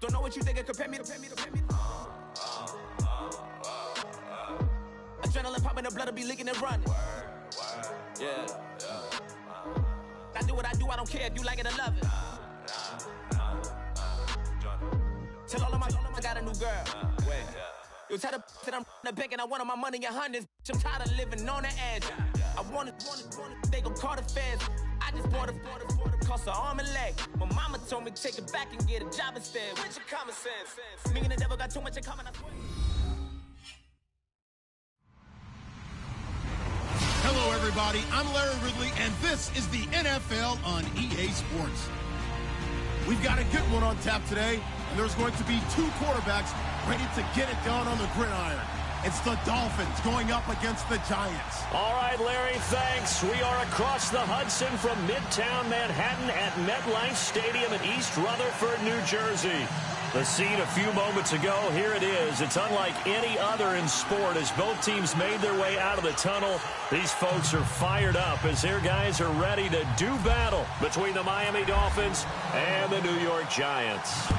Don't know what you think it compare me to. Adrenaline popping, the blood will be leaking and running. Yeah. I do what I do, I don't care if you like it or love it. Tell all of my I got a new girl. Wait. You tell the that I'm the bank and I want my money in hundreds. I'm tired of living on the edge. I want it, they gon' call the feds. I just bought a cost an arm and leg. My mama told me take it back and get a job instead. Where's your common sense? Me and the devil got too much in common, I swear. Hello, everybody. I'm Larry Ridley, and this is the NFL on EA Sports. We've got a good one on tap today, and there's going to be two quarterbacks ready to get it done on the gridiron. It's the Dolphins going up against the Giants. All right, Larry, thanks. We are across the Hudson from Midtown Manhattan at MetLife Stadium in East Rutherford, New Jersey. The scene a few moments ago, here it is. It's unlike any other in sport as both teams made their way out of the tunnel. These folks are fired up as their guys are ready to do battle between the Miami Dolphins and the New York Giants.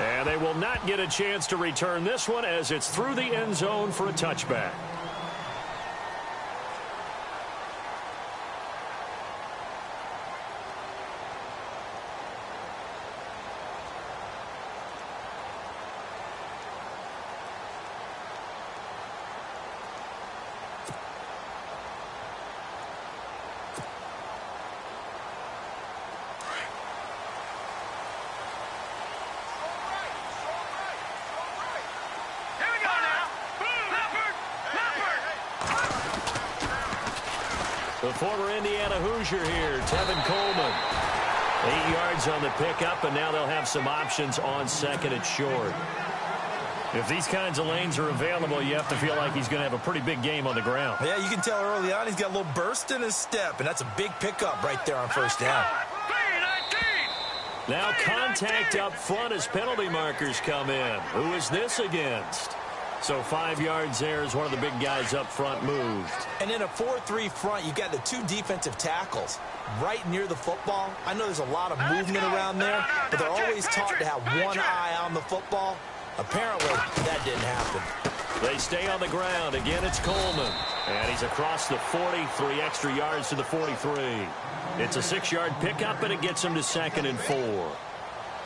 And they will not get a chance to return this one as it's through the end zone for a touchback. The former Indiana Hoosier here, Tevin Coleman. 8 yards on the pickup, and now they'll have some options on second and short. If these kinds of lanes are available, you have to feel like he's going to have a pretty big game on the ground. Yeah, you can tell early on he's got a little burst in his step, and that's a big pickup right there on first down. Now contact up front as penalty markers come in. Who is this against? So 5 yards there as one of the big guys up front moved. And in a 4-3 front, you've got the two defensive tackles right near the football. I know there's a lot of movement around there, but they're always taught to have one eye on the football. Apparently, that didn't happen. They stay on the ground. Again, it's Coleman. And he's across the 40, 3 extra yards to the 43. It's a 6-yard pickup, and it gets him to 2nd and 4.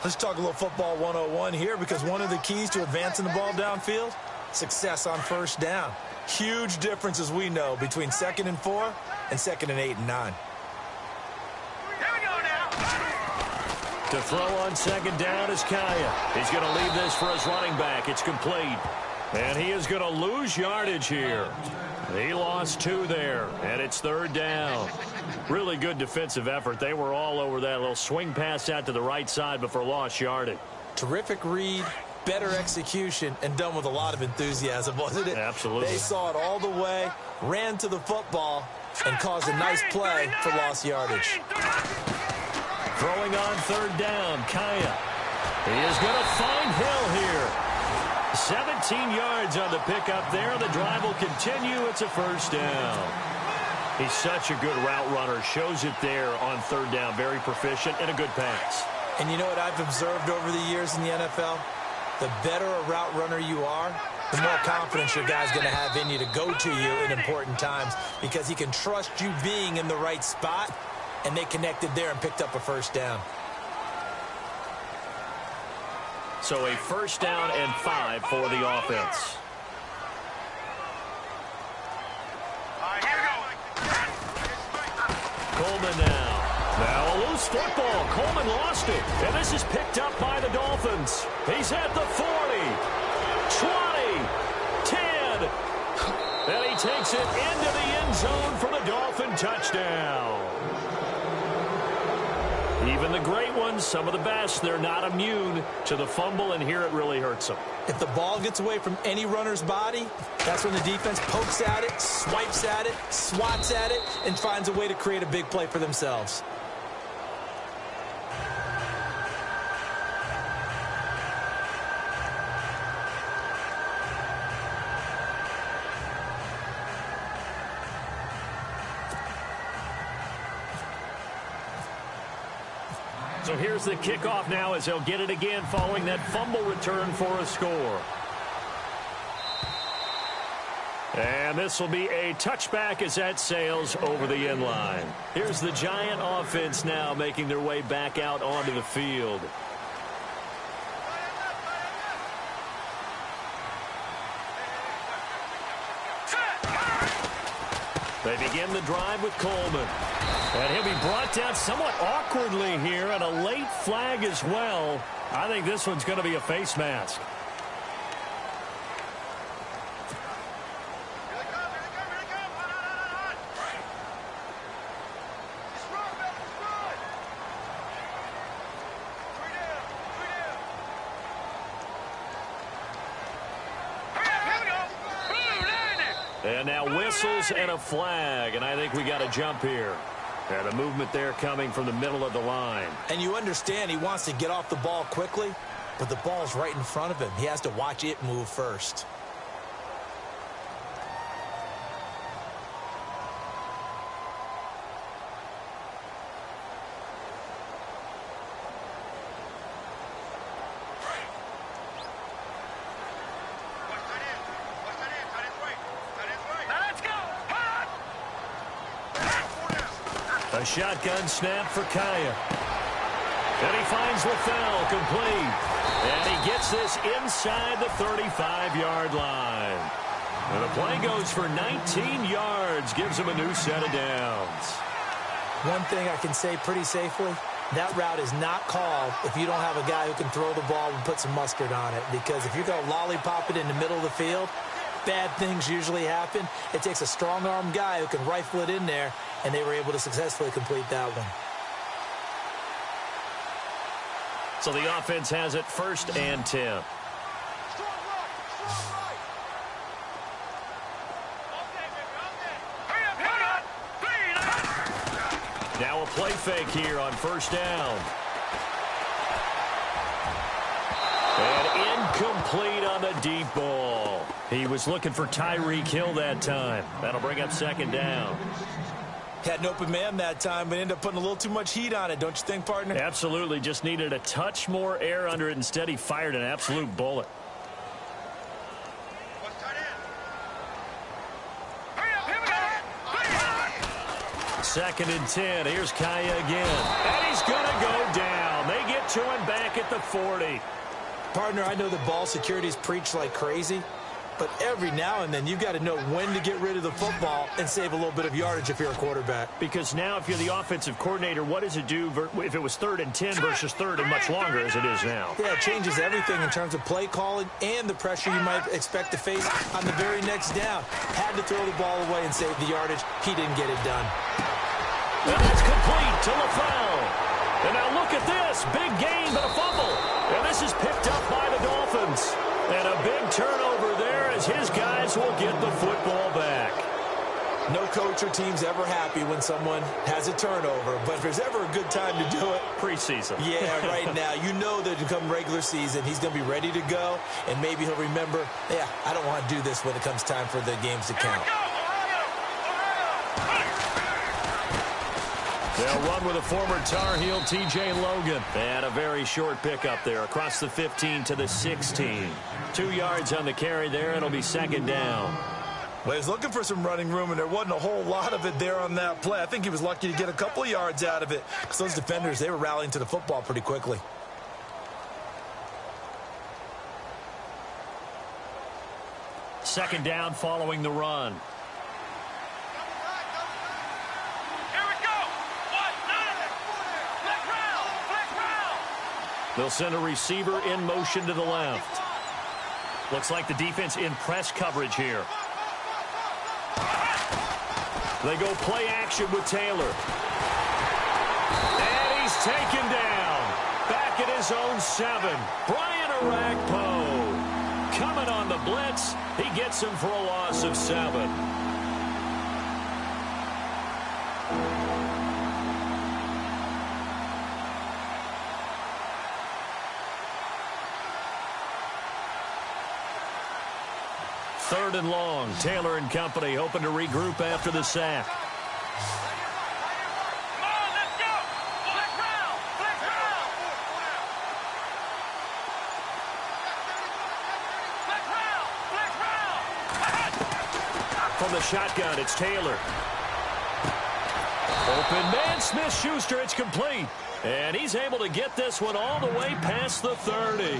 Let's talk a little football 101 here, because one of the keys to advancing the ball downfield, success on first down. Huge difference, as we know, between 2nd and 4 and 2nd and 8 and 9. Here we go now. To throw on 2nd down is Kaya. He's going to leave this for his running back. It's complete. And he is going to lose yardage here. He lost 2 there, and it's 3rd down. Really good defensive effort. They were all over that little swing pass out to the right side before lost yardage. Terrific read. Better execution, and done with a lot of enthusiasm, wasn't it? Absolutely. They saw it all the way, ran to the football, and caused a nice play for lost yardage. Throwing on 3rd down, Kaya. He is going to find Hill here. 17 yards on the pickup there. The drive will continue. It's a 1st down. He's such a good route runner. Shows it there on 3rd down. Very proficient and a good pass. And you know what I've observed over the years in the NFL? The better a route runner you are, the more confidence your guy's going to have in you to go to you in important times, because he can trust you being in the right spot, and they connected there and picked up a 1st down. So a 1st down and 5 for the offense. Coleman now. Now a loose football. Coleman lost it. And this is picked up by the Dolphins. He's at the 40, 20, 10. And he takes it into the end zone for the Dolphin touchdown. Even the great ones, some of the best, they're not immune to the fumble, and here it really hurts them. If the ball gets away from any runner's body, that's when the defense pokes at it, swipes at it, swats at it, and finds a way to create a big play for themselves. So here's the kickoff now as they'll get it again following that fumble return for a score. And this will be a touchback as that sails over the end line. Here's the Giant offense now making their way back out onto the field. They begin the drive with Coleman. And he'll be brought down somewhat awkwardly here, and a late flag as well. I think this one's going to be a face mask. And now whistles and a flag, and I think we got a jump here. And a movement there coming from the middle of the line. And you understand he wants to get off the ball quickly, but the ball's right in front of him. He has to watch it move first. A shotgun snap for Kaya. And he finds LaFell complete. And he gets this inside the 35-yard line. And the play goes for 19 yards, gives him a new set of downs. One thing I can say pretty safely, that route is not called if you don't have a guy who can throw the ball and put some mustard on it. Because if you're going to lollipop it in the middle of the field, bad things usually happen. It takes a strong-armed guy who can rifle it in there, and they were able to successfully complete that one. So the offense has it 1st and 10. Now a play fake here on 1st down. And incomplete on the deep ball. He was looking for Tyreek Hill that time. That'll bring up 2nd down. Had an open man that time, but ended up putting a little too much heat on it, don't you think, partner? Absolutely. Just needed a touch more air under it. Instead, he fired an absolute bullet. Second and 10. Here's Kaya again. And he's going to go down. They get to him back at the 40. Partner, I know the ball security's preached like crazy, but every now and then you've got to know when to get rid of the football and save a little bit of yardage if you're a quarterback. Because now if you're the offensive coordinator, what does it do if it was 3rd and 10 versus 3rd and much longer as it is now? Yeah, it changes everything in terms of play calling and the pressure you might expect to face on the very next down. Had to throw the ball away and save the yardage. He didn't get it done. And that's complete to LaFell. And now look at this. Big gain, but a fumble. And this is picked up by the Dolphins. And a big turnover there as his guys will get the football back. No coach or team's ever happy when someone has a turnover, but if there's ever a good time to do it, preseason. Yeah, right now. You know that come regular season, he's going to be ready to go, and maybe he'll remember, yeah, I don't want to do this when it comes time for the games to count. They'll run with a former Tar Heel, T.J. Logan. And a very short pickup there across the 15 to the 16. 2 yards on the carry there. It'll be 2nd down. Well, he was looking for some running room, and there wasn't a whole lot of it there on that play. I think he was lucky to get a couple of yards out of it because those defenders, they were rallying to the football pretty quickly. Second down following the run. They'll send a receiver in motion to the left. Looks like the defense in press coverage here. They go play action with Taylor. And he's taken down. Back at his own 7. Brian Arakpo coming on the blitz. He gets him for a loss of 7. Third and long. Taylor and company hoping to regroup after the sack. from the shotgun. It's Taylor. Open man, Smith-Schuster. It's complete. And he's able to get this one all the way past the 30.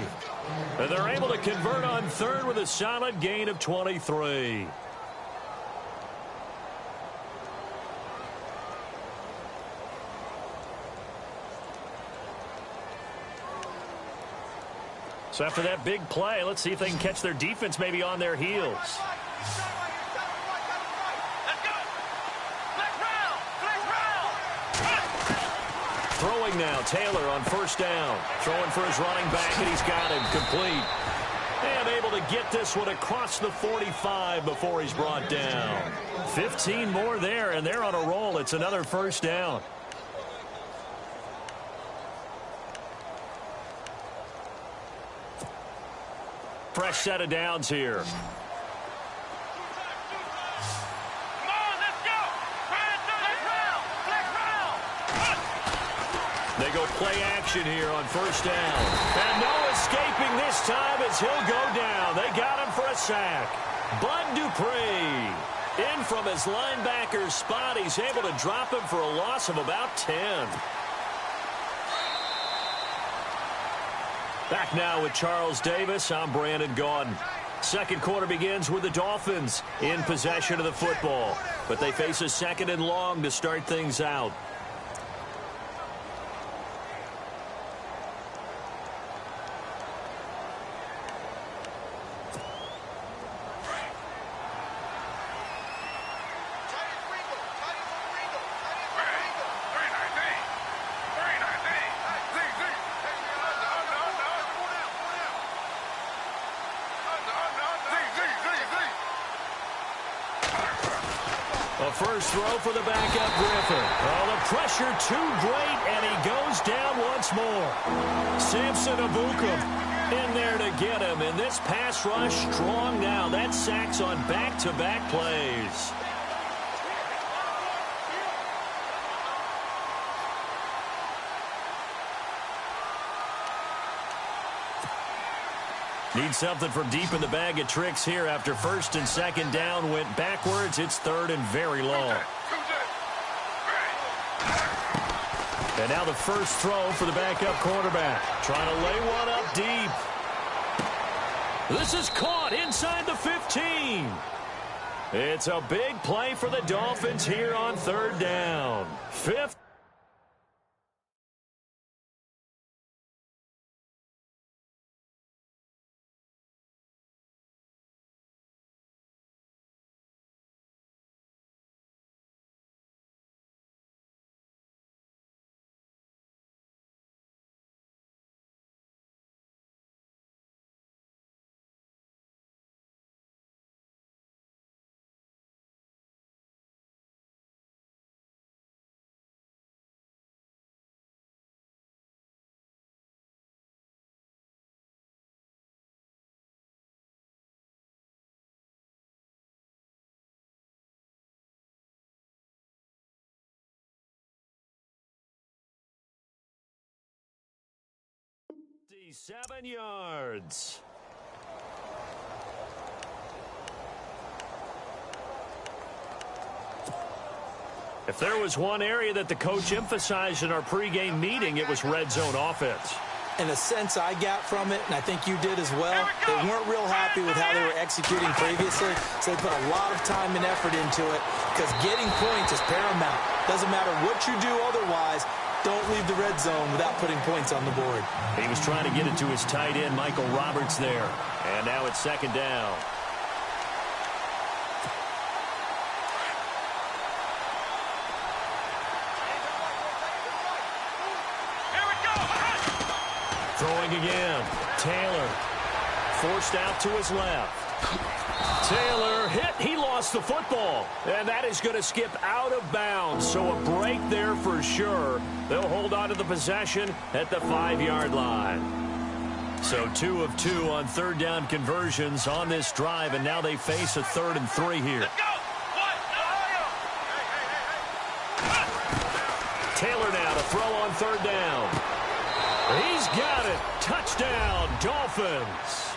And they're able to convert on third with a solid gain of 23. So after that big play, let's see if they can catch their defense maybe on their heels. Throwing now, Taylor on first down. Throwing for his running back, and he's got him complete. And able to get this one across the 45 before he's brought down. 15 more there, and they're on a roll. It's another first down. Fresh set of downs here. They go play action here on first down. And no escaping this time as he'll go down. They got him for a sack. Bud Dupree in from his linebacker's spot. He's able to drop him for a loss of about 10. Back now with Charles Davis. I'm Brandon Gaudin. Second quarter begins with the Dolphins in possession of the football. But they face a second and long to start things out. First throw for the backup Griffin. Oh, the pressure too great, and he goes down once more. Samson Abukum in there to get him, and this pass rush strong now. That's sacks on back-to-back plays. Need something from deep in the bag of tricks here after first and second down went backwards. It's third and very long. And now the first throw for the backup quarterback. Trying to lay one up deep. This is caught inside the 15. It's a big play for the Dolphins here on third down. Fifth. .7 yards. If there was one area that the coach emphasized in our pregame meeting, it was red zone offense. In a sense I got from it, and I think you did as well, they weren't real happy with how they were executing previously, so they put a lot of time and effort into it because getting points is paramount. Doesn't matter what you do otherwise. Don't leave the red zone without putting points on the board. He was trying to get it to his tight end, Michael Roberts, there. And now it's second down. Here we go. Throwing again. Taylor forced out to his left. Taylor hit. He lost the football. And that is going to skip out of bounds. So a break there for sure. They'll hold on to the possession at the 5-yard line. So 2 of 2 on third down conversions on this drive. And now they face a 3rd and 3 here. Taylor now to throw on third down. He's got it. Touchdown, Dolphins.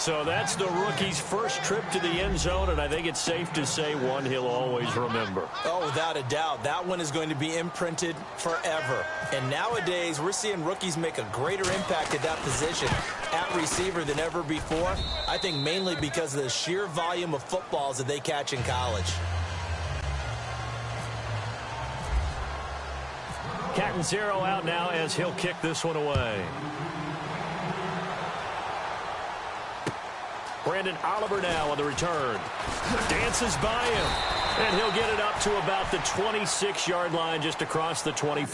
So that's the rookie's first trip to the end zone, and I think it's safe to say one he'll always remember. Oh, without a doubt. That one is going to be imprinted forever. And nowadays, we're seeing rookies make a greater impact at that position at receiver than ever before. I think mainly because of the sheer volume of footballs that they catch in college. Cat and zero out now as he'll kick this one away. Brandon Oliver now on the return. Dances by him. And he'll get it up to about the 26-yard line, just across the 20.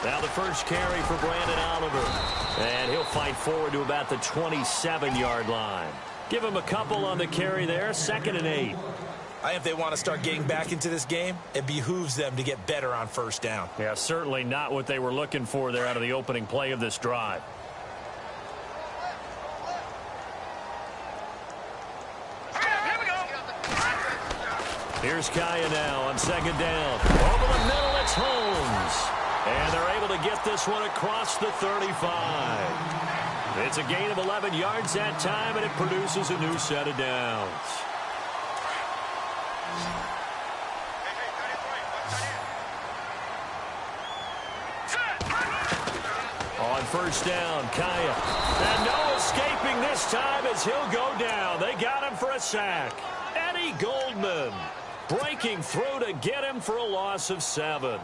Now the first carry for Brandon Oliver. And he'll fight forward to about the 27-yard line. Give him a couple on the carry there. 2nd and 8. I think if they want to start getting back into this game, it behooves them to get better on first down. Yeah, certainly not what they were looking for there out of the opening play of this drive. Here's Kaya now on 2nd down. Over the middle, it's Holmes. And they're able to get this one across the 35. It's a gain of 11 yards that time, and it produces a new set of downs. On first down, Kaya. And no escaping this time as he'll go down. They got him for a sack. Eddie Goldman breaking through to get him for a loss of 7.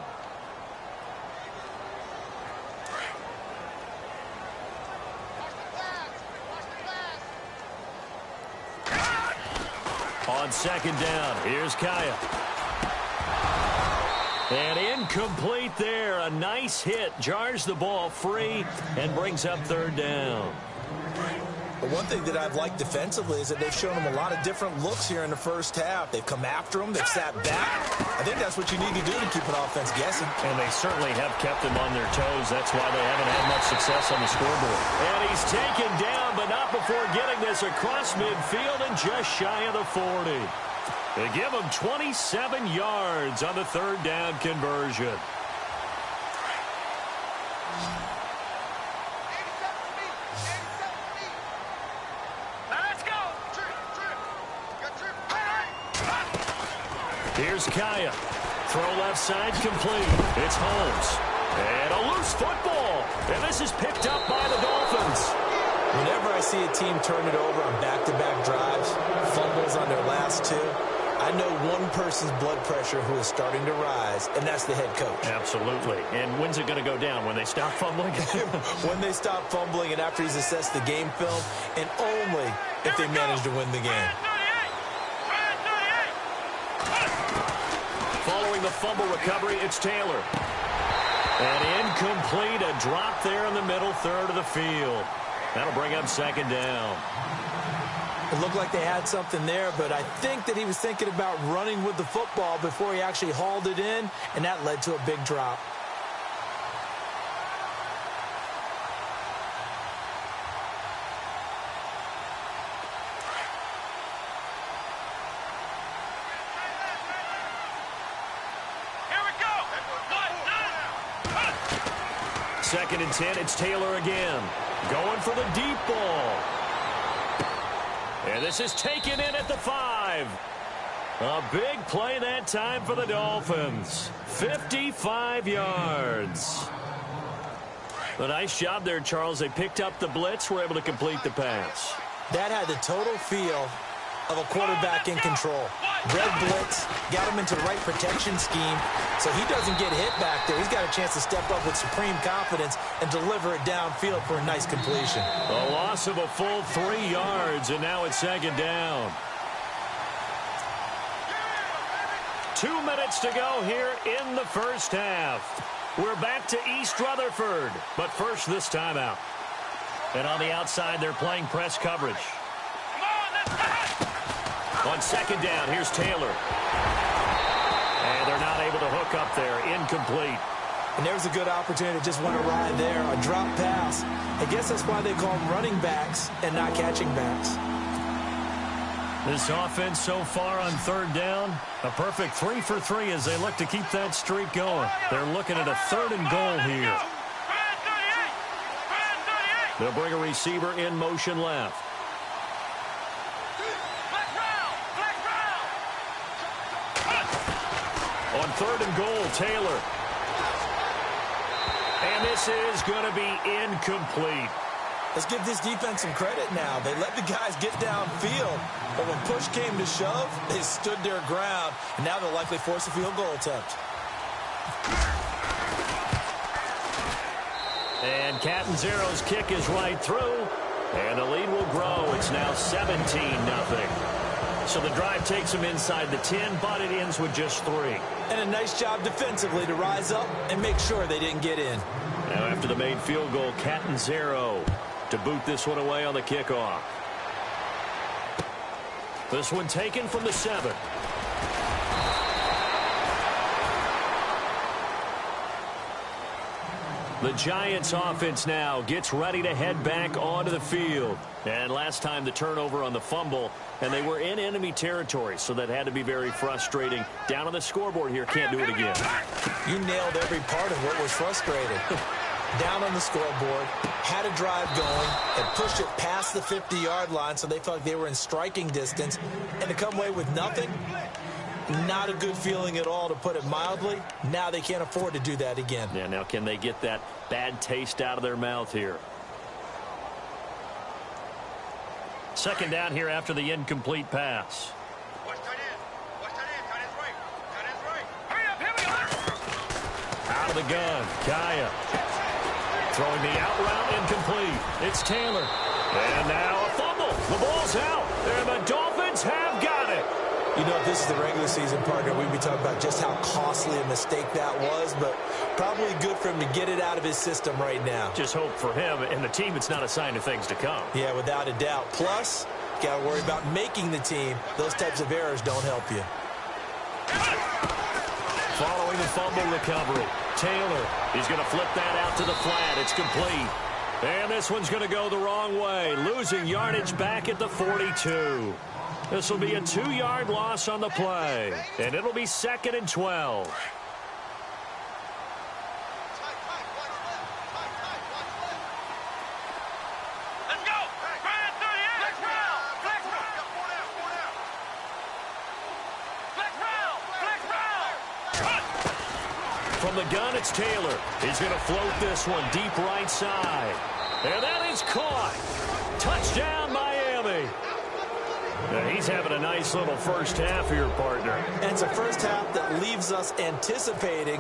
On 2nd down, here's Kaya. And incomplete there. A nice hit. Jars the ball free and brings up 3rd down. But one thing that I've liked defensively is that they've shown him a lot of different looks here in the first half. They've come after him. They've sat back. I think that's what you need to do to keep an offense guessing. And they certainly have kept them on their toes. That's why they haven't had much success on the scoreboard. And he's taken down, but not before getting this across midfield and just shy of the 40. They give him 27 yards on the 3rd down conversion. Here's Kaya. Throw left side complete. It's Holmes. And a loose football. And this is picked up by the Dolphins. Whenever I see a team turn it over on back-to-back drives, fumbles on their last 2, I know one person's blood pressure who is starting to rise, and that's the head coach. Absolutely. And when's it going to go down? When they stop fumbling? When they stop fumbling and after he's assessed the game film, and only if they manage to win the game. Following the fumble recovery, it's Taylor. And incomplete, a drop there in the middle third of the field. That'll bring up 2nd down. It looked like they had something there, but I think that he was thinking about running with the football before he actually hauled it in, and that led to a big drop. 2nd and 10. It's Taylor again. Going for the deep ball. And this is taken in at the 5. A big play that time for the Dolphins. 55 yards. A nice job there, Charles. They picked up the blitz, were able to complete the pass. That had the total feel of a quarterback in control. Red blitz, got him into the right protection scheme, so he doesn't get hit back there. He's got a chance to step up with supreme confidence and deliver it downfield for a nice completion. A loss of a full 3 yards, and now it's 2nd down. 2 minutes to go here in the first half. We're back to East Rutherford, but first this timeout. And on the outside, they're playing press coverage. On 2nd down, here's Taylor. And they're not able to hook up there. Incomplete. And there's a good opportunity to just want to ride there. A drop pass. I guess that's why they call them running backs and not catching backs. This offense so far on 3rd down, a perfect 3 for 3 as they look to keep that streak going. They're looking at a 3rd and goal here. They'll bring a receiver in motion left. On 3rd and goal, Taylor. And this is going to be incomplete. Let's give this defense some credit now. They let the guys get downfield, but when push came to shove, they stood their ground, and now they'll likely force a field goal attempt. And Catanzaro's kick is right through, and the lead will grow. It's now 17-0. So the drive takes them inside the 10, but it ends with just 3. And a nice job defensively to rise up and make sure they didn't get in. Now after the made field goal, Catanzaro to boot this one away on the kickoff. This one taken from the 7. The Giants offense now gets ready to head back onto the field. And last time the turnover on the fumble, and they were in enemy territory, so that had to be very frustrating. Down on the scoreboard here, can't do it again. You nailed every part of what was frustrating. Down on the scoreboard, had a drive going, and pushed it past the 50-yard line so they felt like they were in striking distance, and to come away with nothing, not a good feeling at all, to put it mildly. Now they can't afford to do that again. Yeah, now can they get that bad taste out of their mouth here? 2nd down here after the incomplete pass. Out of the gun, Kaya. Throwing the out route incomplete. It's Taylor. And now a fumble. The ball's out. And the Dolphins have got it. You know, if this is the regular season, partner, we'd be talking about just how costly a mistake that was, but probably good for him to get it out of his system right now. Just hope for him and the team it's not a sign of things to come. Yeah, without a doubt. Plus, got to worry about making the team. Those types of errors don't help you. Following the fumble recovery, Taylor, he's going to flip that out to the flat. It's complete. And this one's going to go the wrong way, losing yardage back at the 42. This will be a 2-yard loss on the play, and it'll be 2nd and 12. Let's go! Brian 38! Flex round! Flex round! Flex round! Flex round! From the gun, it's Taylor. He's going to float this one deep right side. And that is caught. Touchdown, Miami. Now he's having a nice little first half here, partner. And it's a first half that leaves us anticipating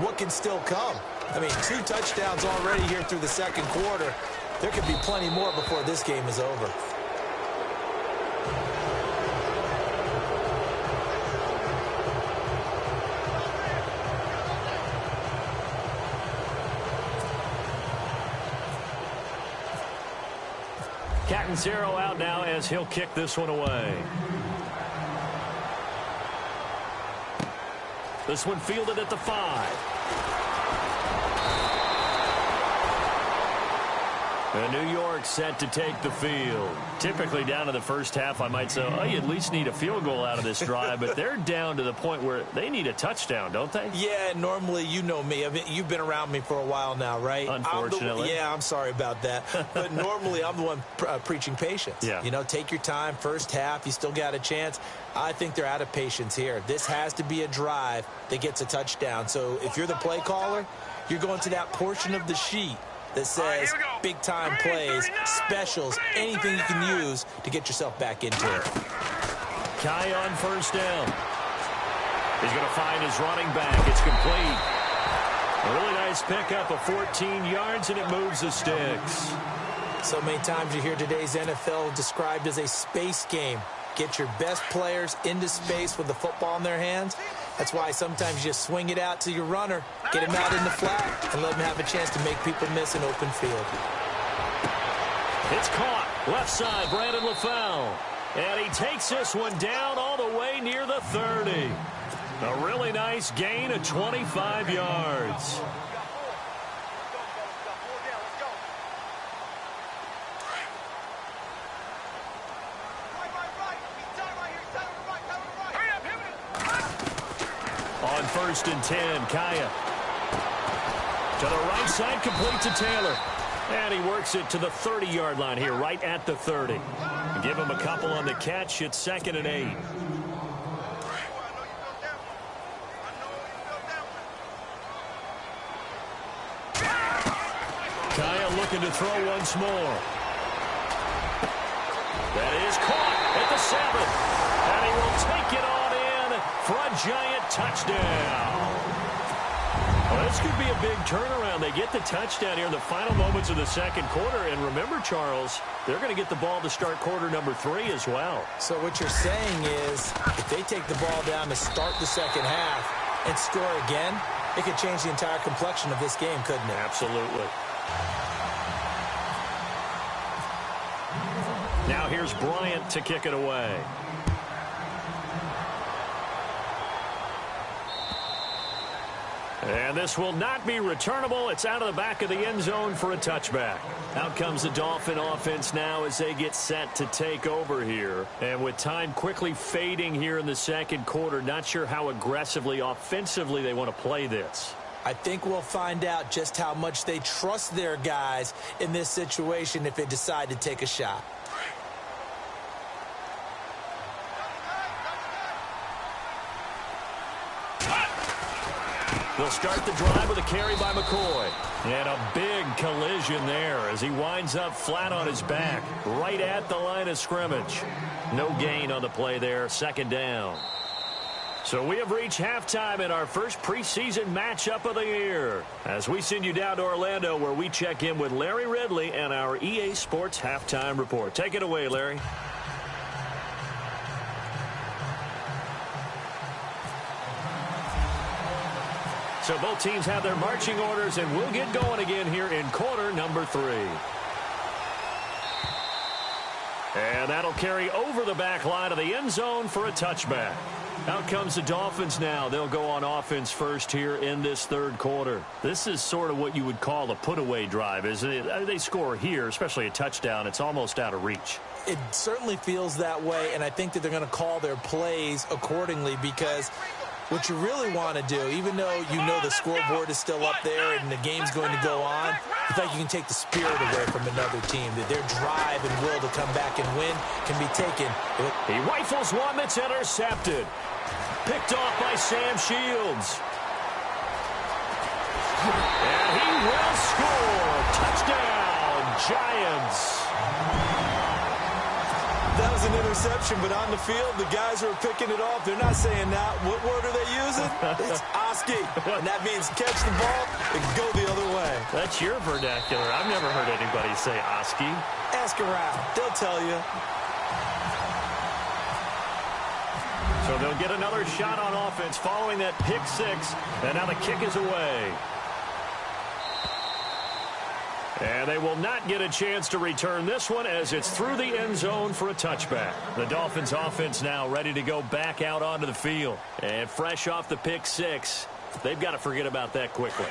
what can still come. I mean, 2 touchdowns already here through the 2nd quarter. There could be plenty more before this game is over. Catanzaro out now as he'll kick this one away. This one fielded at the 5. And New York set to take the field. Typically down to the first half, I might say, oh, you at least need a field goal out of this drive. But they're down to the point where they need a touchdown, don't they? Yeah, normally, you know me. I mean, you've been around me for a while now, right? Unfortunately. I'm sorry about that. But normally, I'm the one preaching patience. Yeah. You know, take your time. First half, you still got a chance. I think they're out of patience here. This has to be a drive that gets a touchdown. So if you're the play caller, you're going to that portion of the sheet that says big-time plays, specials, anything you can use to get yourself back into it. Kai on first down. He's going to find his running back. It's complete. A really nice pickup of 14 yards, and it moves the sticks. So many times you hear today's NFL described as a space game. Get your best players into space with the football in their hands. That's why sometimes you just swing it out to your runner, get him out in the flat, and let him have a chance to make people miss an open field. It's caught. Left side, Brandon LaFell. And he takes this one down all the way near the 30. A really nice gain of 25 yards. On 1st and 10, Kaya. To the right side, complete to Taylor. And he works it to the 30-yard line here, right at the 30. Give him a couple on the catch. It's 2nd and 8. Kaya looking to throw once more. That is caught at the 7. And he will take it on in for a giant touchdown. Well, this could be a big turnaround. They get the touchdown here in the final moments of the second quarter. And remember, Charles, they're going to get the ball to start quarter number 3 as well. So what you're saying is if they take the ball down to start the second half and score again, it could change the entire complexion of this game, couldn't it? Absolutely. Now here's Bryant to kick it away. And this will not be returnable. It's out of the back of the end zone for a touchback. Out comes the Dolphin offense now as they get set to take over here. And with time quickly fading here in the second quarter, not sure how aggressively, offensively they want to play this. I think we'll find out just how much they trust their guys in this situation if they decide to take a shot. They'll start the drive with a carry by McCoy. And a big collision there as he winds up flat on his back, right at the line of scrimmage. No gain on the play there, 2nd down. So we have reached halftime in our first preseason matchup of the year, as we send you down to Orlando where we check in with Larry Ridley and our EA Sports Halftime Report. Take it away, Larry. So both teams have their marching orders, and we'll get going again here in quarter number 3. And that'll carry over the back line of the end zone for a touchback. Out comes the Dolphins now. They'll go on offense first here in this third quarter. This is sort of what you would call a put-away drive, isn't it? They score here, especially a touchdown. It's almost out of reach. It certainly feels that way, and I think that they're going to call their plays accordingly because what you really want to do, even though you know the scoreboard is still up there and the game's going to go on, you think you can take the spirit away from another team, that their drive and will to come back and win can be taken. He rifles one that's intercepted. Picked off by Sam Shields. And he will score. Touchdown, Giants. That was an interception, but on the field, the guys who are picking it off, they're not saying that. What word are they using? It's Oski. And that means catch the ball and go the other way. That's your vernacular. I've never heard anybody say Oski. Ask around. They'll tell you. So they'll get another shot on offense following that pick 6. And now the kick is away. And they will not get a chance to return this one as it's through the end zone for a touchback. The Dolphins offense now ready to go back out onto the field. And fresh off the pick 6, they've got to forget about that quickly.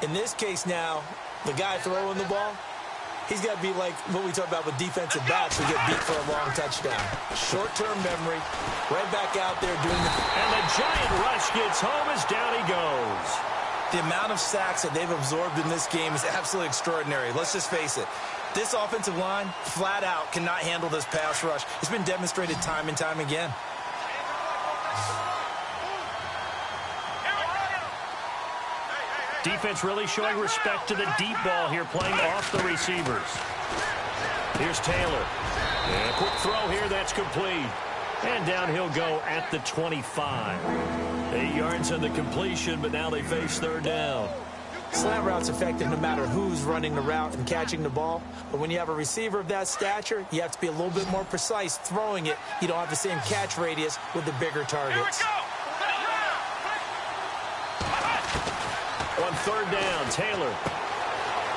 In this case now, the guy throwing the ball, He's got to be like what we talk about with defensive backs who get beat for a long touchdown. Short-term memory, right back out there doing the... And the giant rush gets home as down he goes. The amount of sacks that they've absorbed in this game is absolutely extraordinary. Let's just face it. This offensive line, flat out, cannot handle this pass rush. It's been demonstrated time and time again. Defense really showing respect to the deep ball here, playing off the receivers. Here's Taylor. And a quick throw here, that's complete. And down he'll go at the 25. 8 yards on the completion, but now they face third down. Slant route's effective no matter who's running the route and catching the ball. But when you have a receiver of that stature, you have to be a little bit more precise throwing it. You don't have the same catch radius with the bigger targets. On third down, Taylor.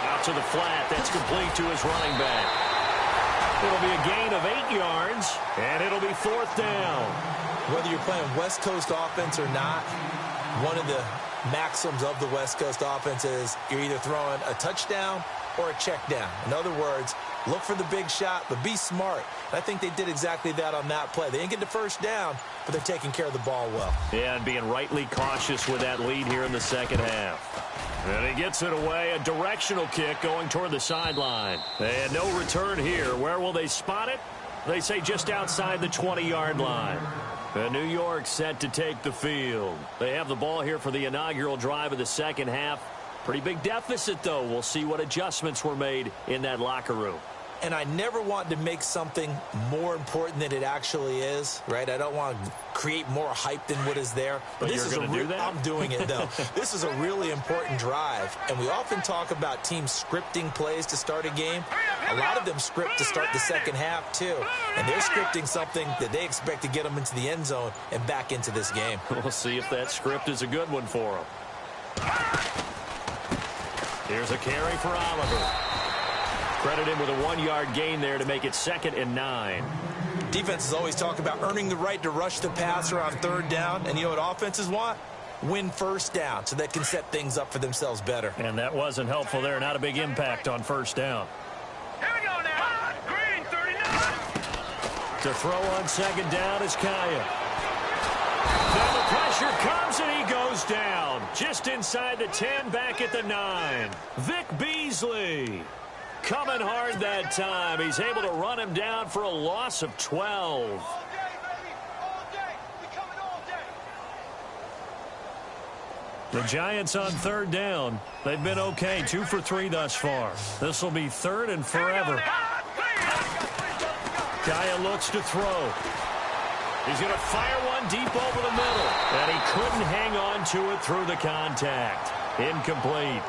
Out to the flat. That's complete to his running back. It'll be a gain of 8 yards, and it'll be fourth down. Whether you're playing West Coast offense or not, one of the maxims of the West Coast offense is you're either throwing a touchdown or a check down. In other words, look for the big shot, but be smart. And I think they did exactly that on that play. They didn't get the first down, but they're taking care of the ball well. Yeah, and being rightly cautious with that lead here in the second half. And he gets it away, a directional kick going toward the sideline. And no return here. Where will they spot it? They say just outside the 20-yard line. And New York set to take the field. They have the ball here for the inaugural drive of the second half. Pretty big deficit, though. We'll see what adjustments were made in that locker room. And I never want to make something more important than it actually is, right? I don't want to create more hype than what is there. But this you're going to do that? I'm doing it, though. This is a really important drive. And we often talk about teams scripting plays to start a game. A lot of them script to start the second half, too. And they're scripting something that they expect to get them into the end zone and back into this game. We'll see if that script is a good one for them. Here's a carry for Oliver. Credit him with a 1-yard gain there to make it 2nd and 9. Defenses always talk about earning the right to rush the passer on third down. And you know what offenses want? Win first down so they can set things up for themselves better. And that wasn't helpful there. Not a big impact on first down. Here we go now. Green 39. To throw on second down is Kaya. Now the pressure comes and he goes down. Just inside the 10, back at the 9. Vic Beasley. Coming hard that time. He's able to run him down for a loss of 12. All day, baby. All day. We coming all day. The Giants on third down. They've been okay. 2 for 3 thus far. This will be third and forever. Kaya looks to throw. He's going to fire one deep over the middle. And he couldn't hang on to it through the contact. Incomplete.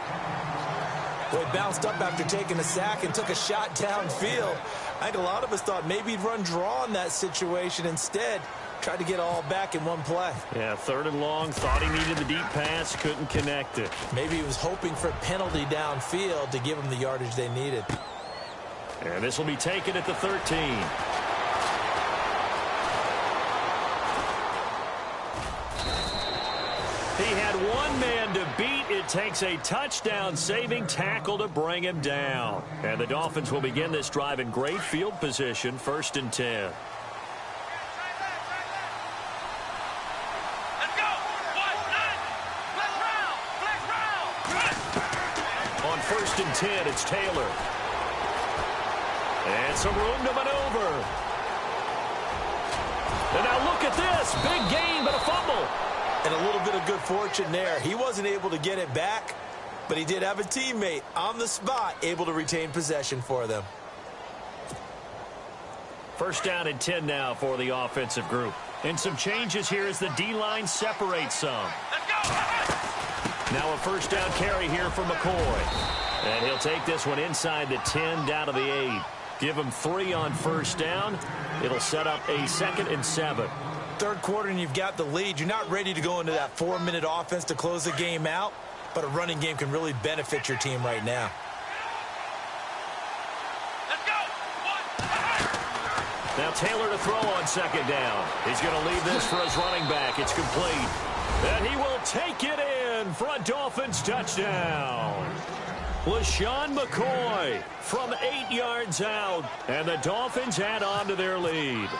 Well, he bounced up after taking a sack and took a shot downfield. I think a lot of us thought maybe he'd run draw in that situation. Instead, tried to get all back in one play. Yeah, 3rd and long. Thought he needed the deep pass. Couldn't connect it. Maybe he was hoping for a penalty downfield to give him the yardage they needed. And this will be taken at the 13. He had one man to beat. It takes a touchdown-saving tackle to bring him down. And the Dolphins will begin this drive in great field position, 1st and 10. Let's go. On 1st and 10, it's Taylor. And some room to maneuver. And now look at this. Big gain, but a fumble. And a little bit of good fortune there. He wasn't able to get it back, but he did have a teammate on the spot able to retain possession for them. 1st down and 10 now for the offensive group. And some changes here as the D-line separates some. Now a 1st down carry here from McCoy. And he'll take this one inside the 10 down to the 8. Give him 3 on 1st down. It'll set up a 2nd and 7. Third quarter and you've got the lead. You're not ready to go into that 4-minute offense to close the game out, but a running game can really benefit your team right now. Let's go. Now Taylor to throw on 2nd down. He's going to leave this for his running back. It's complete. And he will take it in for a Dolphins touchdown. LaShawn McCoy from 8 yards out. And the Dolphins add on to their lead.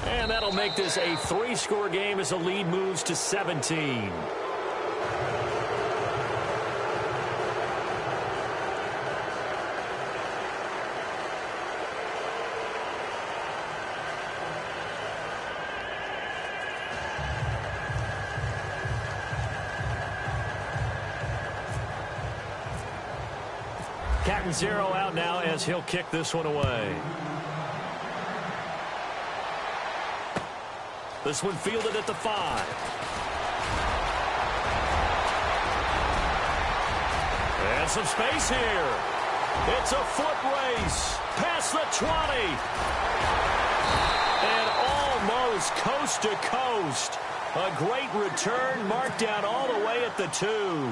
And that'll make this a 3-score game as the lead moves to 17. Catanzaro out now as he'll kick this one away. This one fielded at the 5. And some space here. It's a foot race. Past the 20. And almost coast to coast. A great return marked down all the way at the 2.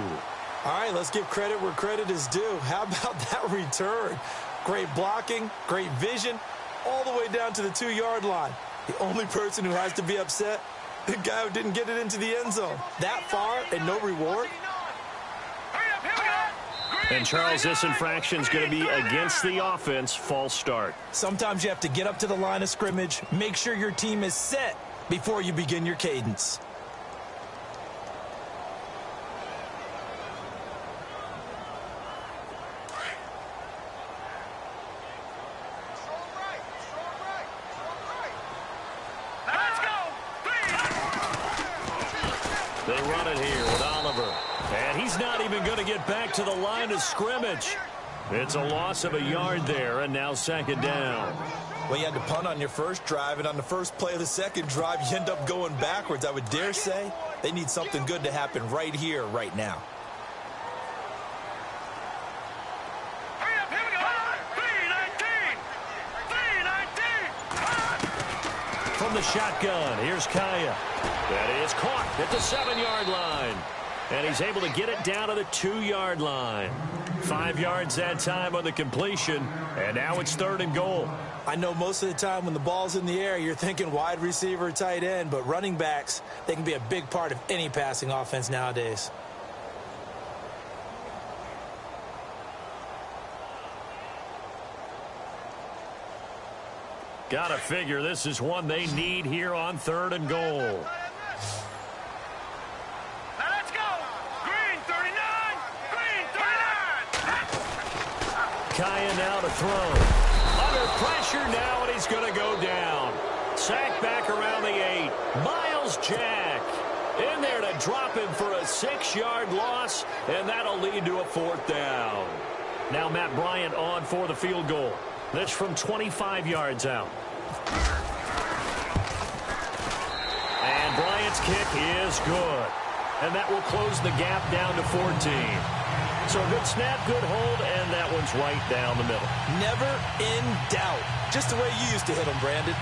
All right, let's give credit where credit is due. How about that return? Great blocking, great vision, all the way down to the 2-yard line. The only person who has to be upset, the guy who didn't get it into the end zone. That far and no reward. And Charles, this infraction's going to be against the offense. False start. Sometimes you have to get up to the line of scrimmage, make sure your team is set before you begin your cadence. They run it here with Oliver. And he's not even going to get back to the line of scrimmage. It's a loss of a yard there, and now 2nd down. Well, you had to punt on your first drive, and on the first play of the second drive, you end up going backwards. I would dare say they need something good to happen right here, right now. From the shotgun, here's Kaya. That is caught at the 7-yard line. And he's able to get it down to the 2-yard line. 5 yards that time on the completion. And now it's 3rd and goal. I know most of the time when the ball's in the air, you're thinking wide receiver, tight end. But running backs, they can be a big part of any passing offense nowadays. Gotta figure this is one they need here on 3rd and goal. Let's go! Green 39! Green 39! Kaya now to throw. Under pressure now, and he's going to go down. Sacked back around the 8. Miles Jack in there to drop him for a 6-yard loss, and that'll lead to a 4th down. Now Matt Bryant on for the field goal. This from 25 yards out. And Bryant's kick is good. And that will close the gap down to 14. So a good snap, good hold, and that one's right down the middle. Never in doubt. Just the way you used to hit them, Brandon.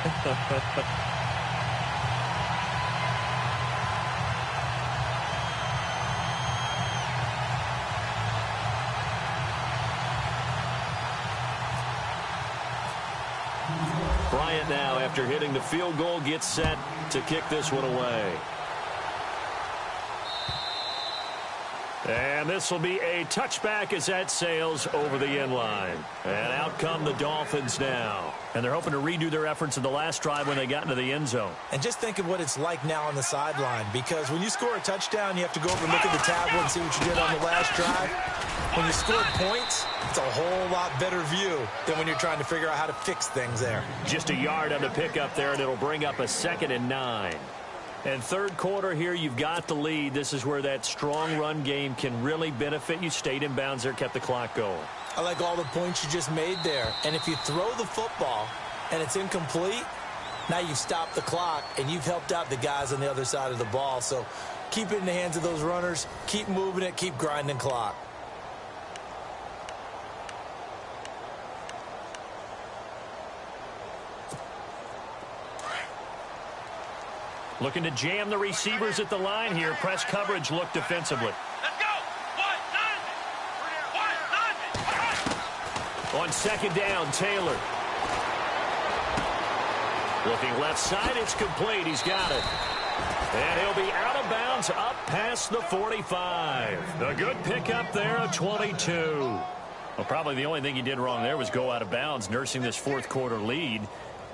Bryant now, after hitting the field goal, gets set to kick this one away. And this will be a touchback as that sails over the end line. And out come the Dolphins now. And they're hoping to redo their efforts in the last drive when they got into the end zone. And just think of what it's like now on the sideline, because when you score a touchdown, you have to go over and look at the tablet and see what you did on the last drive. When you score points, it's a whole lot better view than when you're trying to figure out how to fix things there. Just a yard on the pickup there, and it'll bring up a 2nd and 9. And 3rd quarter here, you've got the lead. This is where that strong run game can really benefit you. Stayed in bounds there, kept the clock going. I like all the points you just made there. And if you throw the football and it's incomplete, now you've stopped the clock and you've helped out the guys on the other side of the ball. So keep it in the hands of those runners. Keep moving it. Keep grinding clock. Looking to jam the receivers at the line here. Press coverage look defensively. Let's go! 1-9! 1-9! On 2nd down, Taylor. Looking left side, it's complete. He's got it. And he'll be out of bounds up past the 45. A good pickup there, a 22. Well, probably the only thing he did wrong there was go out of bounds, nursing this fourth quarter lead.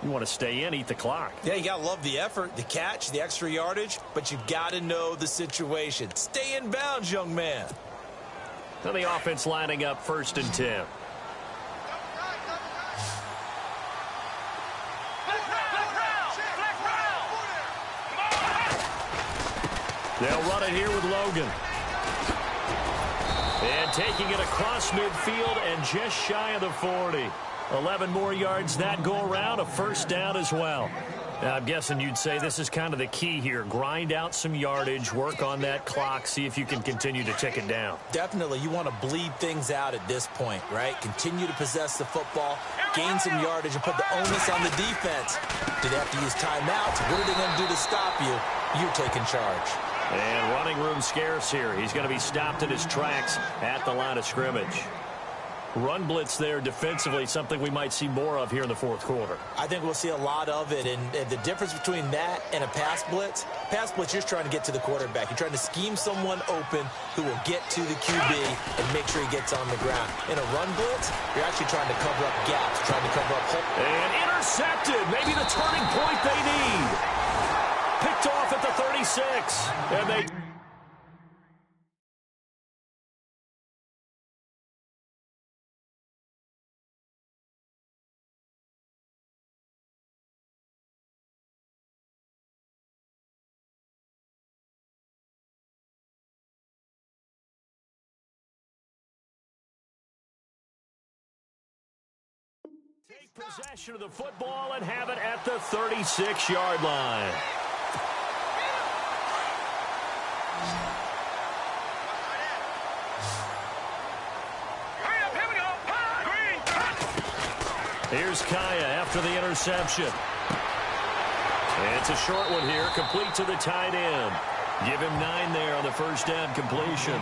You want to stay in, eat the clock. Yeah, you got to love the effort, the catch, the extra yardage, but you've got to know the situation. Stay in bounds, young man. So the offense lining up 1st and 10. They'll run it here with Logan. And taking it across midfield and just shy of the 40. 11 more yards that go around, a first down as well. Now, I'm guessing you'd say this is kind of the key here. Grind out some yardage, work on that clock, see if you can continue to tick it down. Definitely. You want to bleed things out at this point, right? Continue to possess the football, gain some yardage, and put the onus on the defense. Do they have to use timeouts? What are they going to do to stop you? You're taking charge. And running room scarce here. He's going to be stopped in his tracks at the line of scrimmage. Run blitz there defensively, something we might see more of here in the fourth quarter. I think we'll see a lot of it, and the difference between that and a pass blitz, you're just trying to get to the quarterback. You're trying to scheme someone open who will get to the QB and make sure he gets on the ground. In a run blitz, you're actually trying to cover up gaps, trying to cover up holes. And intercepted, maybe the turning point they need. Picked off at the 36, and they... Take possession of the football and have it at the 36-yard line. Here we go. Green. Here's Kaya after the interception. It's a short one here, complete to the tight end. Give him 9 there on the first down completion.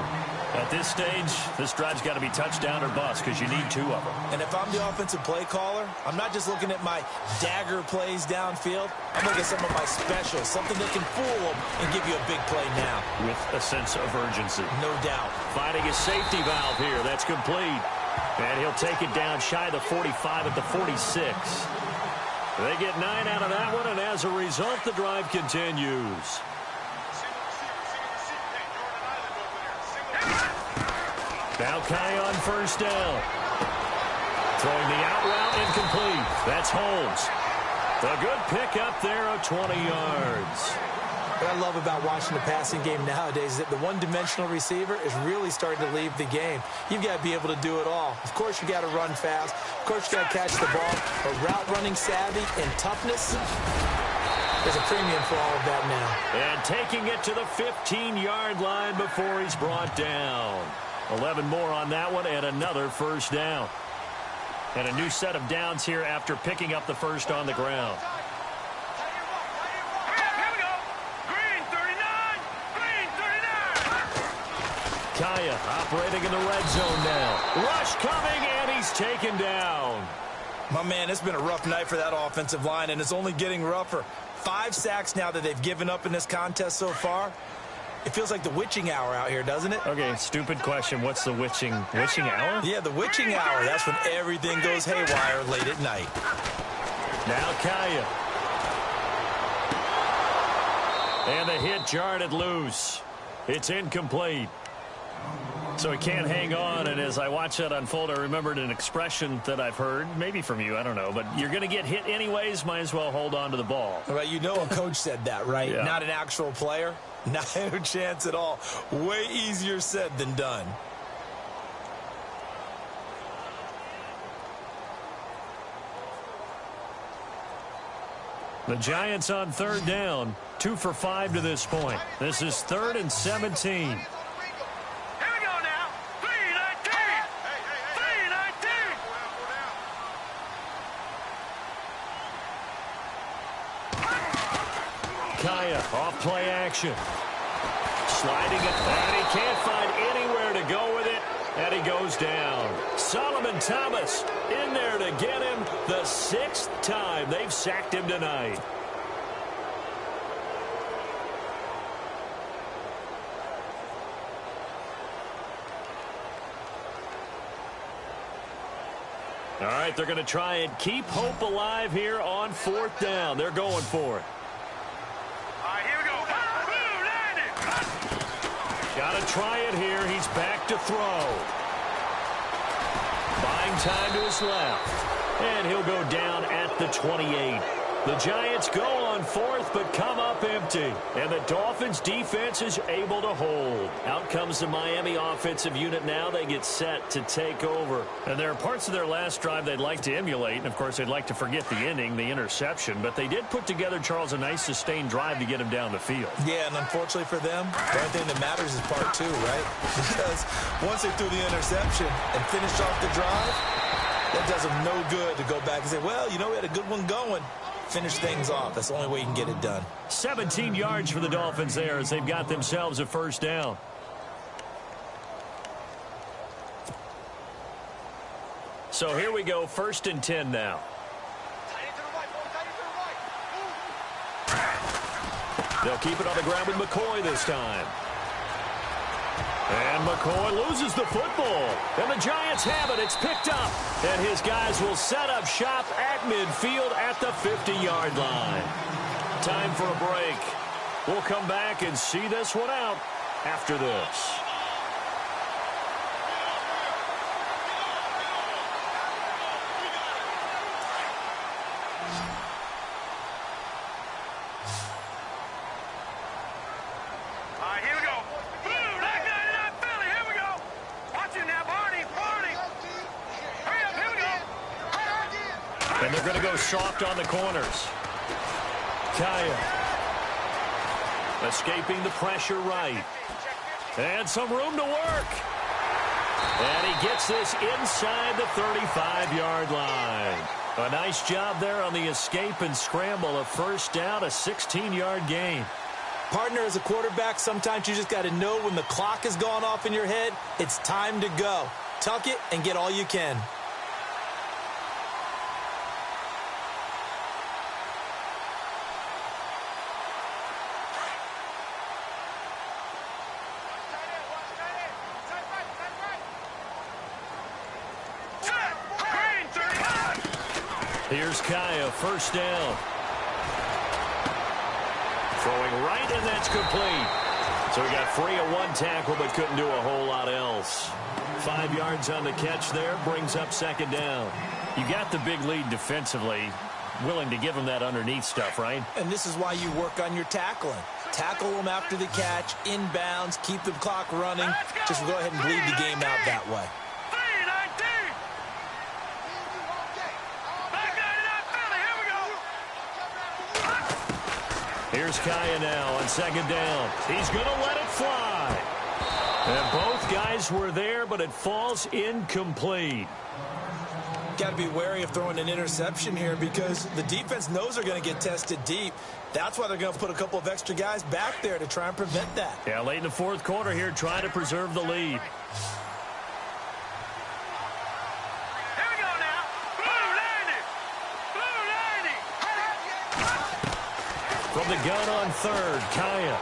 At this stage, this drive's got to be touchdown or bust because you need 2 of them. And if I'm the offensive play caller, I'm not just looking at my dagger plays downfield. I'm looking at some of my specials, something that can fool them and give you a big play now. With a sense of urgency. No doubt. Finding his safety valve here. That's complete. And he'll take it down shy of the 45 at the 46. They get 9 out of that one, and as a result, the drive continues. Now Kai on first down. Throwing the out route incomplete. That's Holmes. A good pickup there of 20 yards. What I love about watching the passing game nowadays is that the one-dimensional receiver is really starting to leave the game. You've got to be able to do it all. Of course, you got to run fast. Of course, you got to catch the ball. But route running savvy and toughness, there's a premium for all of that now. And taking it to the 15-yard line before he's brought down. 11 more on that one and another first down. And a new set of downs here after picking up the first on the ground. Here we go. Green 39. Green 39. Kaya operating in the red zone now. Rush coming, and he's taken down. My man, it's been a rough night for that offensive line, and it's only getting rougher. 5 sacks now that they've given up in this contest so far. It feels like the witching hour out here, doesn't it? Okay, stupid question. What's the witching hour? Yeah, the witching hour. That's when everything goes haywire late at night. Now Kaya. And the hit jarred it loose. It's incomplete. So he can't hang on, and as I watch that unfold, I remembered an expression that I've heard, maybe from you, I don't know, but you're going to get hit anyways, might as well hold on to the ball. Well, you know a coach said that, right? Yeah. Not an actual player. Not a chance at all. Way easier said than done. The Giants on third down, 2 for 5 to this point. This is 3rd and 17. Here we go now. 319. 319. Kaya off play action. Sliding it, and he can't find anywhere to go with it, and he goes down. Solomon Thomas in there to get him the 6th time they've sacked him tonight. All right, they're going to try and keep hope alive here on 4th down. They're going for it. All right, here we go. Boom, landed. Got to try it here. He's back to throw. Buying time to his left. And he'll go down at the 28. The Giants go on 4th, but come up empty. And the Dolphins' defense is able to hold. Out comes the Miami offensive unit now. They get set to take over. And there are parts of their last drive they'd like to emulate. And, of course, they'd like to forget the ending, the interception. But they did put together, Charles, a nice sustained drive to get him down the field. Yeah, and unfortunately for them, the only thing that matters is part 2, right? Because once they threw the interception and finished off the drive, that does them no good to go back and say, well, you know, we had a good one going. Finish things off. That's the only way you can get it done. 17 yards for the Dolphins there as they've got themselves a 1st down. So here we go, 1st and 10 now. They'll keep it on the ground with McCoy this time. And McCoy loses the football. And the Giants have it. It's picked up. And his guys will set up shop at midfield at the 50-yard line. Time for a break. We'll come back and see this one out after this. All right, here we go. Boom, that guy did not Philly. Here we go. Watch it now, Barney. Hurry up, here we go. And they're going to go soft on the corners. Kaya. Escaping the pressure right. And some room to work. And he gets this inside the 35-yard line. A nice job there on the escape and scramble. A 1st down, a 16-yard gain. Partner, as a quarterback, sometimes you just got to know when the clock has gone off in your head, it's time to go. Tuck it and get all you can. Here's Kaya, 1st down. Throwing right, and that's complete. So he got free of 1 tackle, but couldn't do a whole lot else. 5 yards on the catch there, brings up 2nd down. You got the big lead defensively, willing to give him that underneath stuff, right? And this is why you work on your tackling. Tackle them after the catch, inbounds, keep the clock running. Just go ahead and bleed the game out that way. Here's Kaya now on 2nd down. He's going to let it fly. And both guys were there, but it falls incomplete. Got to be wary of throwing an interception here because the defense knows they're going to get tested deep. That's why they're going to put a couple of extra guys back there to try and prevent that. Yeah, late in the 4th quarter here, trying to preserve the lead. From the gun on 3rd, Kaya.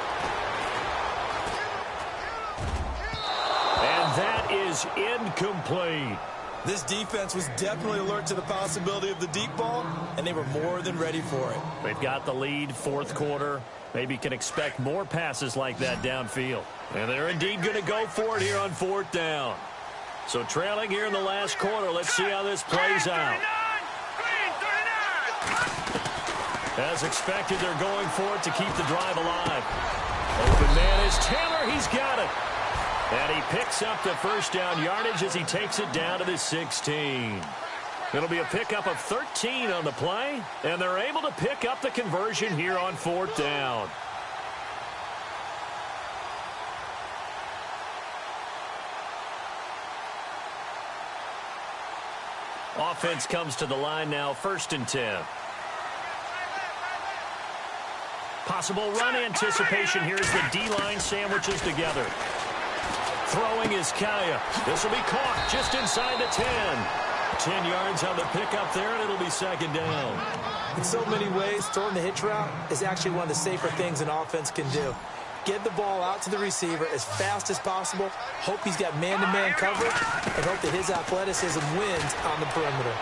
And that is incomplete. This defense was definitely alert to the possibility of the deep ball, and they were more than ready for it. They've got the lead, 4th quarter. Maybe can expect more passes like that downfield. And they're indeed going to go for it here on 4th down. So trailing here in the last quarter. Let's see how this plays out. As expected, they're going for it to keep the drive alive. Open man is Taylor. He's got it. And he picks up the 1st down yardage as he takes it down to the 16. It'll be a pickup of 13 on the play, and they're able to pick up the conversion here on 4th down. Offense comes to the line now, 1st and 10. Possible run anticipation here as the D-line sandwiches together. Throwing is Kaya. This will be caught just inside the 10. 10 yards on the pickup there, and it'll be 2nd down. In so many ways, throwing the hitch route is actually one of the safer things an offense can do. Get the ball out to the receiver as fast as possible. Hope he's got man-to-man coverage, and hope that his athleticism wins on the perimeter.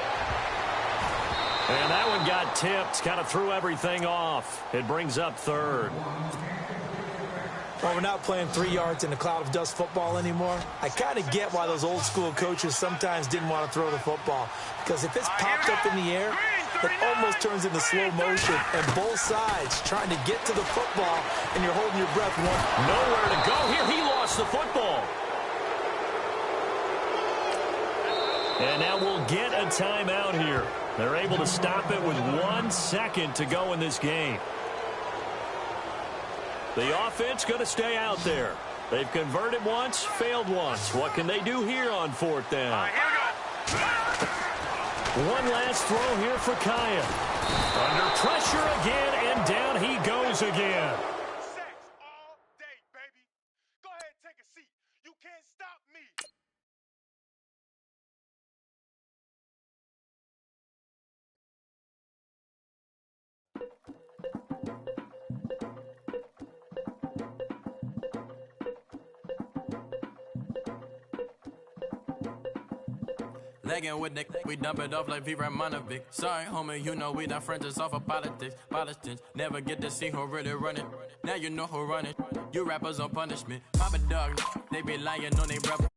And that one got tipped, kind of threw everything off. It brings up third. Well, we're not playing 3 yards in a cloud of dust football anymore. I kind of get why those old school coaches sometimes didn't want to throw the football. Because if it's popped up in the air, it almost turns into slow motion. And both sides trying to get to the football, and you're holding your breath. Nowhere to go here. He lost the football. And now we'll get a timeout here. They're able to stop it with 1 second to go in this game. The offense going to stay out there. They've converted once, failed once. What can they do here on 4th down? One last throw here for Kaya. Under pressure again, and down he goes again. Sacks all day, baby. Go ahead and take a seat. You can't stop me. Legging with Nick, we dump it off like V. Ramonovic. Sorry, homie, you know we not friends, it's off of politics. Politics, never get to see who really running. Now you know who running. You rappers on punishment. Papa dog, they be lying on they brother.